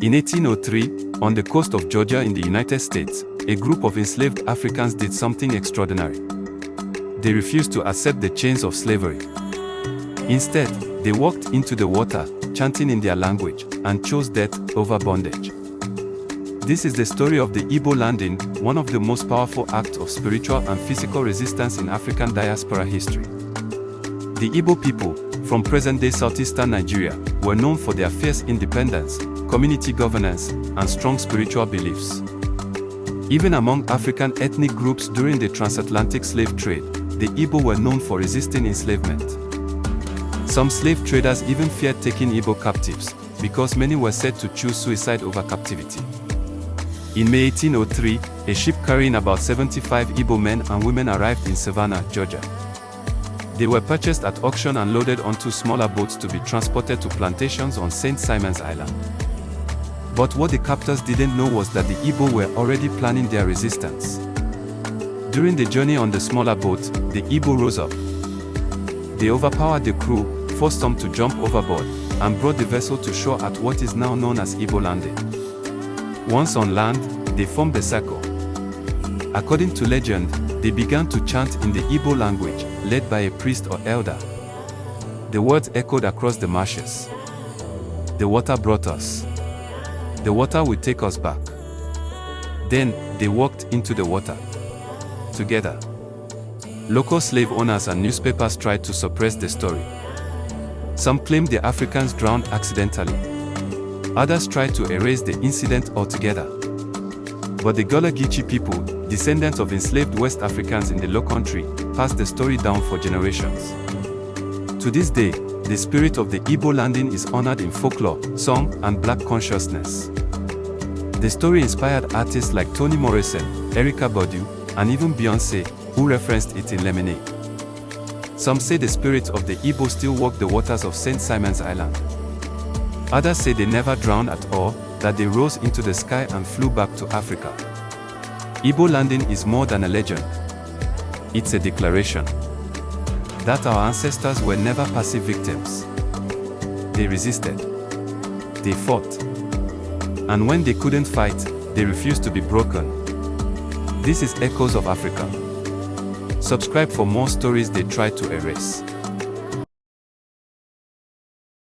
In 1803, on the coast of Georgia in the United States, a group of enslaved Africans did something extraordinary. They refused to accept the chains of slavery. Instead, they walked into the water, chanting in their language, and chose death over bondage. This is the story of the Igbo Landing, one of the most powerful acts of spiritual and physical resistance in African diaspora history. The Igbo people, from present-day southeastern Nigeria, were known for their fierce independence, community governance, and strong spiritual beliefs. Even among African ethnic groups during the transatlantic slave trade, the Igbo were known for resisting enslavement. Some slave traders even feared taking Igbo captives, because many were said to choose suicide over captivity. In May 1803, a ship carrying about 75 Igbo men and women arrived in Savannah, Georgia. They were purchased at auction and loaded onto smaller boats to be transported to plantations on St. Simon's Island. But what the captors didn't know was that the Igbo were already planning their resistance. During the journey on the smaller boat, the Igbo rose up. They overpowered the crew, forced some to jump overboard, and brought the vessel to shore at what is now known as Igbo Landing. Once on land, they formed a circle. According to legend, they began to chant in the Igbo language, led by a priest or elder. The words echoed across the marshes. The water brought us. The water will take us back. Then, they walked into the water. Together. Local slave owners and newspapers tried to suppress the story. Some claimed the Africans drowned accidentally. Others tried to erase the incident altogether. But the Gullah Geechee people, descendants of enslaved West Africans in the Low Country, passed the story down for generations. To this day, the spirit of the Igbo Landing is honored in folklore, song, and black consciousness. The story inspired artists like Toni Morrison, Erykah Badu, and even Beyoncé, who referenced it in Lemonade. Some say the spirits of the Igbo still walk the waters of St. Simon's Island. Others say they never drowned at all, that they rose into the sky and flew back to Africa. Igbo Landing is more than a legend. It's a declaration that our ancestors were never passive victims. They resisted. They fought. And when they couldn't fight, they refused to be broken. This is Echoes of Africa. Subscribe for more stories they try to erase.